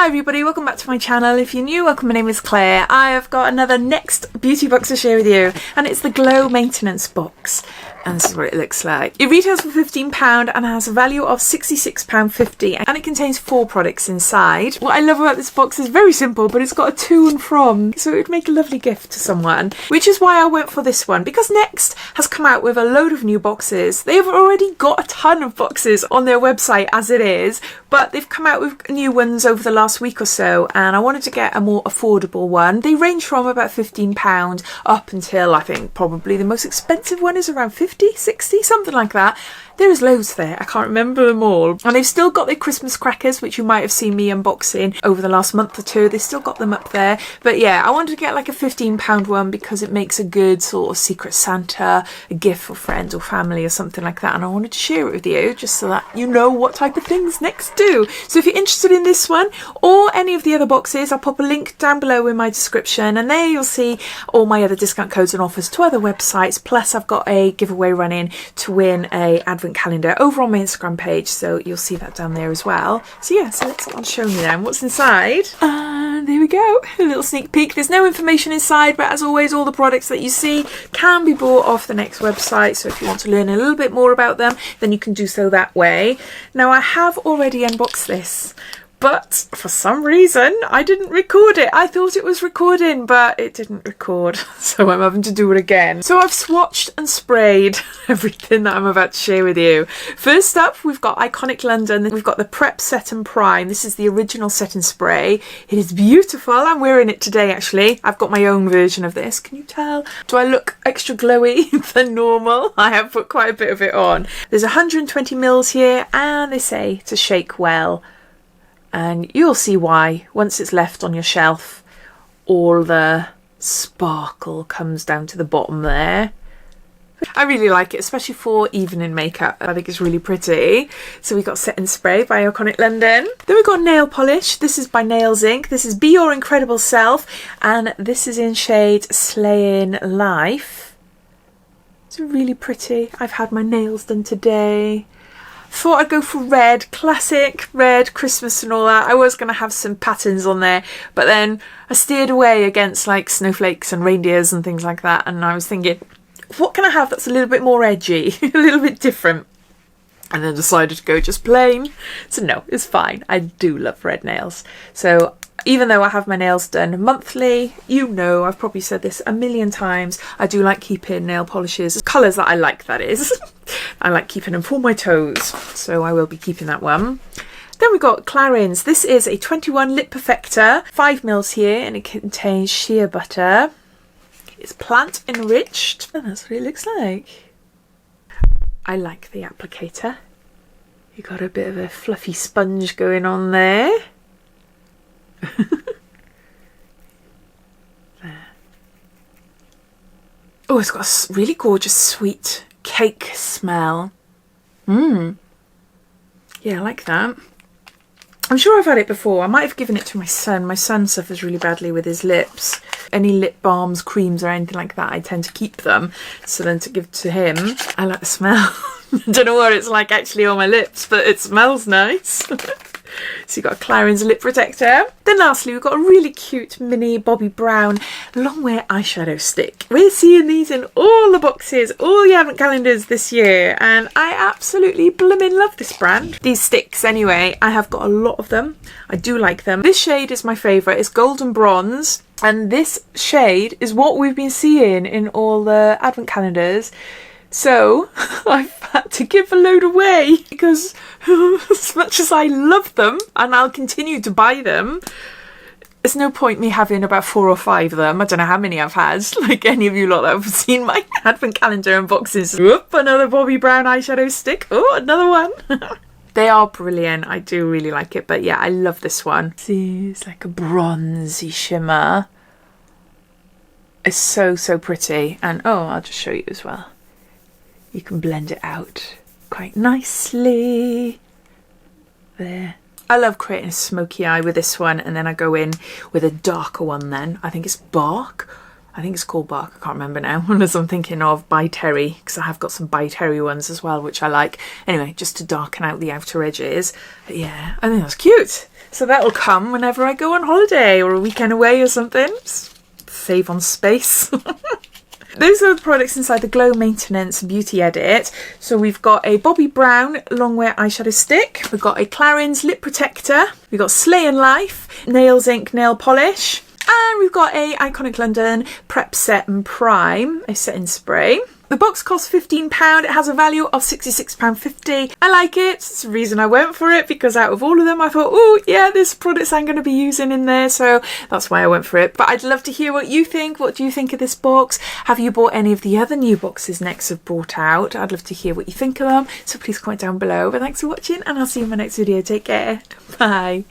Hi everybody, welcome back to my channel. If you're new, welcome, my name is Claire. I have got another next beauty box to share with you, and it's the Glow Maintenance Box. And this is what it looks like. It retails for £15 and has a value of £66.50, and it contains 4 products inside. What I love about this box is very simple, but it's got a to and from, so it would make a lovely gift to someone, which is why I went for this one, because Next has come out with a load of new boxes. They've already got a ton of boxes on their website as it is, but they've come out with new ones over the last week or so, and I wanted to get a more affordable one. They range from about £15 up until, I think, probably the most expensive one is around 50, 60, something like that. There's loads there, I can't remember them all. And they've still got their Christmas crackers, which you might have seen me unboxing over the last month or two. They've still got them up there. But yeah, I wanted to get like a £15 one because it makes a good sort of Secret Santa, a gift for friends or family or something like that. And I wanted to share it with you just so that you know what type of things Next do. So if you're interested in this one or any of the other boxes, I'll pop a link down below in my description, and there you'll see all my other discount codes and offers to other websites. Plus I've got a giveaway running to win a advent calendar over on my Instagram page, so you'll see that down there as well. So yeah, so let's get on showing you then what's inside. And there we go, a little sneak peek. There's no information inside, but as always, all the products that you see can be bought off the Next website, so if you want to learn a little bit more about them, then you can do so that way. Now I have already unboxed this, but for some reason I didn't record it. I thought it was recording, but it didn't record, so I'm having to do it again. So I've swatched and sprayed everything that I'm about to share with you. First up, we've got Iconic London. We've got the Prep Set and Prime. This is the original set and spray. It is beautiful. I'm wearing it today actually. I've got my own version of this. Can you tell? Do I look extra glowy than normal? I have put quite a bit of it on. There's 120 mils here, and they say to shake well. And you'll see why once it's left on your shelf. All the sparkle comes down to the bottom there. I really like it, especially for evening makeup. I think it's really pretty. So we got Set and Spray by Iconic London. Then we got nail polish. This is by NAILS.INC. This is Be Your Incredible Self, and this is in shade Sleighing Life. It's really pretty. I've had my nails done today. Thought I'd go for red, classic red, Christmas and all that. I was going to have some patterns on there, but then I steered away against like snowflakes and reindeers and things like that, and I was thinking, what can I have that's a little bit more edgy, a little bit different? And then decided to go just plain. So no, it's fine. I do love red nails. So even though I have my nails done monthly, you know, I've probably said this a million times, I do like keeping nail polishes, colours that I like, that is. I like keeping them for my toes, so I will be keeping that one. Then we've got Clarins. This is a 21 lip perfector, 5 mils here, and it contains shea butter. It's plant enriched, and that's what it looks like. I like the applicator. You got a bit of a fluffy sponge going on there. There. Oh, it's got a really gorgeous sweet cake smell. Yeah, I like that. I'm sure I've had it before. I might have given it to my son. My son suffers really badly with his lips. Any lip balms, creams or anything like that, I tend to keep them. So then to give to him, I like the smell. I don't know what it's like actually on my lips, but it smells nice. So you've got a Clarins lip protector. Then lastly, we've got a really cute mini Bobbi Brown long wear eyeshadow stick. We're seeing these in all the boxes, all the advent calendars this year, and I absolutely blimmin' love this brand. These sticks anyway, I have got a lot of them. I do like them. This shade is my favourite. It's golden bronze, and this shade is what we've been seeing in all the advent calendars. So I've had to give a load away because as much as I love them and I'll continue to buy them, there's no point me having about 4 or 5 of them. I don't know how many I've had, like any of you lot that have seen my advent calendar unboxes. Whoop, another Bobbi Brown eyeshadow stick. Oh, another one. They are brilliant. I do really like it. But yeah, I love this one. See, it's like a bronzy shimmer. It's so, so pretty. And oh, I'll just show you as well. You can blend it out quite nicely. There. I love creating a smoky eye with this one, and then I go in with a darker one then. I think it's Bark. I think it's called bark, I can't remember now, unless I'm thinking of by Terry, because I have got some by Terry ones as well, which I like. Anyway, just to darken out the outer edges. But yeah, I think that's cute. So that'll come whenever I go on holiday or a weekend away or something. Save on space. Those are the products inside the Glow Maintenance Beauty Edit. So we've got a Bobbi Brown long wear eyeshadow stick. We've got a Clarins lip protector. We've got Sleighing Life NAILS.INC Nail Polish. And we've got a Iconic London Prep Set and Prime, a setting spray. The box costs £15. It has a value of £66.50. I like it. It's the reason I went for it, because out of all of them I thought, oh yeah, this products I'm going to be using in there, so that's why I went for it. But I'd love to hear what you think. What do you think of this box? Have you bought any of the other new boxes NAILS have brought out? I'd love to hear what you think of them, so please comment down below. But thanks for watching, and I'll see you in my next video. Take care. Bye.